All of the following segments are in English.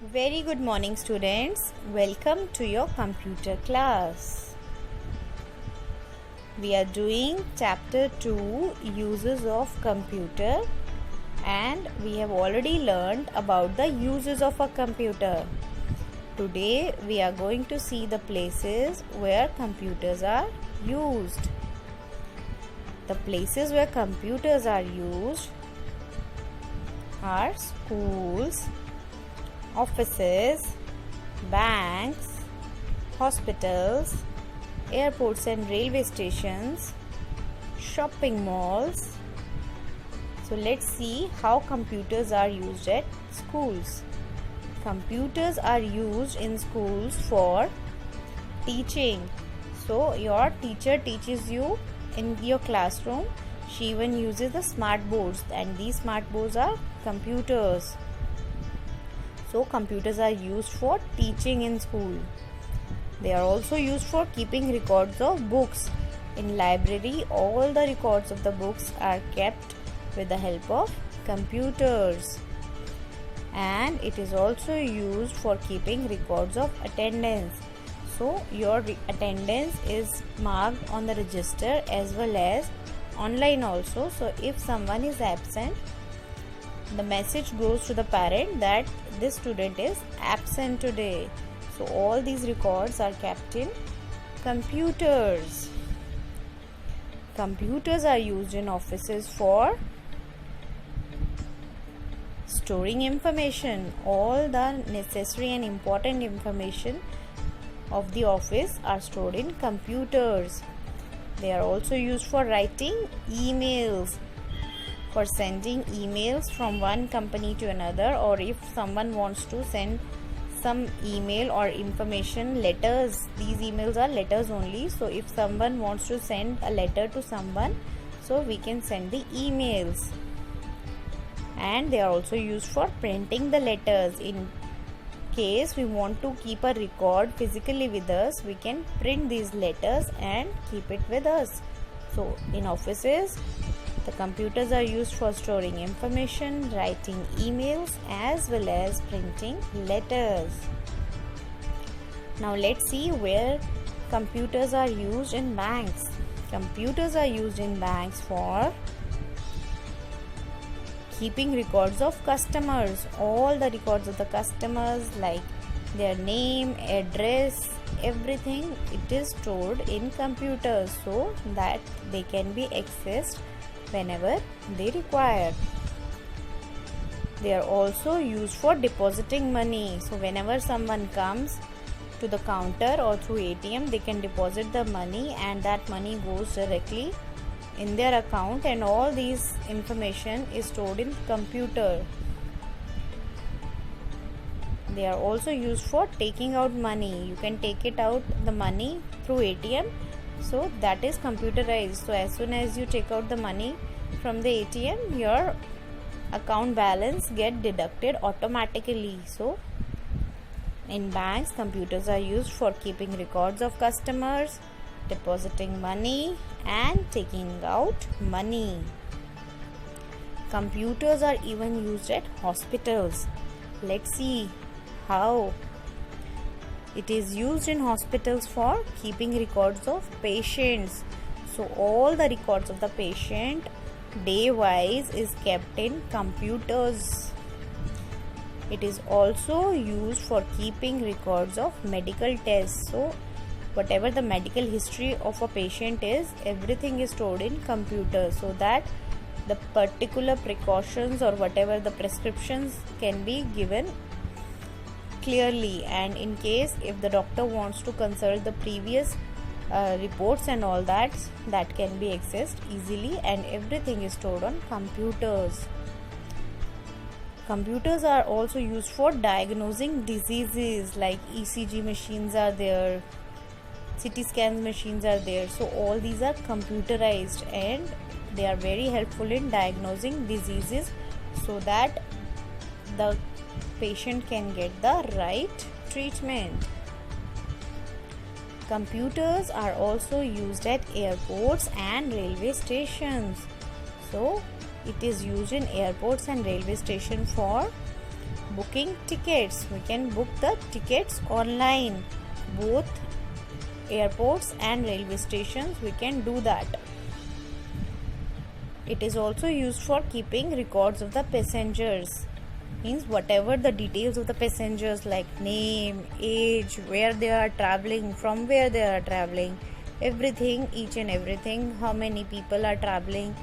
Very good morning, students. Welcome to your computer class. We are doing chapter 2, uses of computer, and we have already learned about the uses of a computer. Today we are going to see the places where computers are used. The places where computers are used are schools, offices, banks, hospitals, airports and railway stations, shopping malls. So let's see how computers are used at schools. Computers are used in schools for teaching. So your teacher teaches you in your classroom. She even uses the smart boards, and these smart boards are computers. So computers are used for teaching in school. They are also used for keeping records of books. In library, all the records of the books are kept with the help of computers. And it is also used for keeping records of attendance. So your attendance is marked on the register as well as online also. So if someone is absent, the message goes to the parent that this student is absent today. So all these records are kept in computers. Computers are used in offices for storing information. All the necessary and important information of the office are stored in computers. They are also used for writing emails, for sending emails from one company to another, or if someone wants to send some email or information, letters. These emails are letters only. So if someone wants to send a letter to someone, so we can send the emails. And they are also used for printing the letters. In case we want to keep a record physically with us, we can print these letters and keep it with us. So in offices, the computers are used for storing information, writing emails as well as printing letters. Now let's see where computers are used in banks. Computers are used in banks for keeping records of customers. All the records of the customers, like their name, address, everything, it is stored in computers so that they can be accessed whenever they require. They are also used for depositing money. So whenever someone comes to the counter or through ATM, they can deposit the money and that money goes directly in their account, and all these information is stored in computer. They are also used for taking out money. You can take it out the money through ATM. So that is computerized. So as soon as you take out the money from the ATM, your account balance get deducted automatically. So in banks, computers are used for keeping records of customers, depositing money and taking out money. Computers are even used at hospitals. Let's see how. It is used in hospitals for keeping records of patients. So all the records of the patient day wise is kept in computers. It is also used for keeping records of medical tests. So whatever the medical history of a patient is, everything is stored in computers so that the particular precautions or whatever the prescriptions can be given clearly. And in case if the doctor wants to consult the previous reports and all that can be accessed easily, and everything is stored on computers. Computers are also used for diagnosing diseases, like ECG machines are there, CT scan machines are there. So all these are computerized and they are very helpful in diagnosing diseases so that the patient can get the right treatment. Computers are also used at airports and railway stations. So it is used in airports and railway stations for Booking tickets. We can book the tickets online. Both airports and railway stations we can do that. It is also used for keeping records of the passengers. Means whatever the details of the passengers like name, age, where they are traveling, from where they are traveling, everything, each and everything, how many people are traveling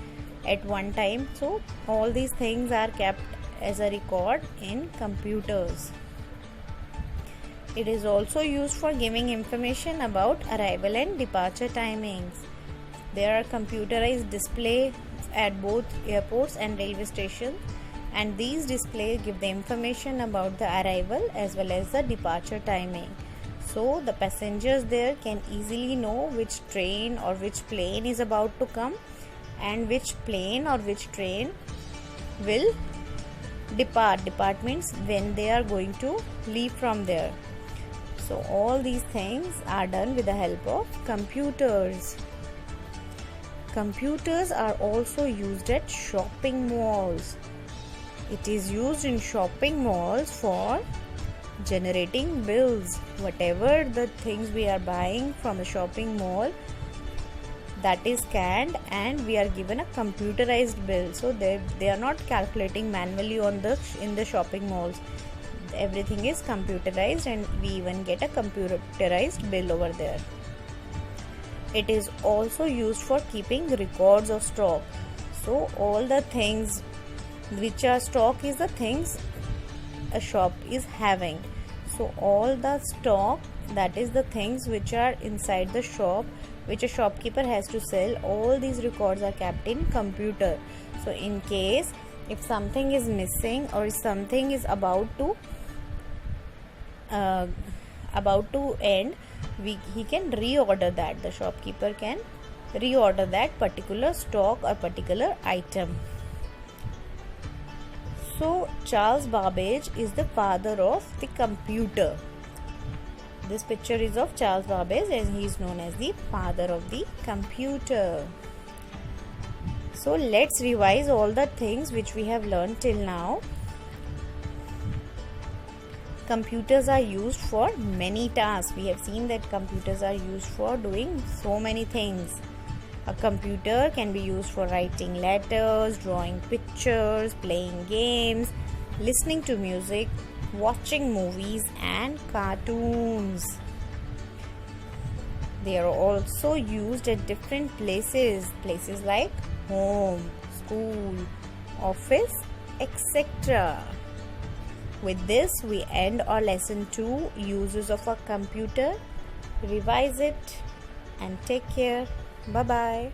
at one time. So all these things are kept as a record in computers. It is also used for giving information about arrival and departure timings. There are computerized displays at both airports and railway stations, and these displays give the information about the arrival as well as the departure timing. So the passengers there can easily know which train or which plane is about to come and which plane or which train will depart. Depart means when they are going to leave from there. So all these things are done with the help of computers. Computers are also used at shopping malls. It is used in shopping malls for generating bills. Whatever the things we are buying from the shopping mall, that is scanned and we are given a computerized bill. So they are not calculating manually in the shopping malls. Everything is computerized and we even get a computerized bill over there. It is also used for keeping records of stock. So all the things which are stock is the things a shop is having. So all the stock, that is the things which are inside the shop which a shopkeeper has to sell, all these records are kept in computer. So in case if something is missing or if something is about to end, he can reorder that. The shopkeeper can reorder that particular stock or particular item. So Charles Babbage is the father of the computer. This picture is of Charles Babbage and he is known as the father of the computer. So let's revise all the things which we have learned till now. Computers are used for many tasks. We have seen that computers are used for doing so many things. A computer can be used for writing letters, drawing pictures, playing games, listening to music, watching movies and cartoons. They are also used at different places like home, school, office, etc. With this, we end our lesson 2, uses of a computer. Revise it and take care. Bye bye.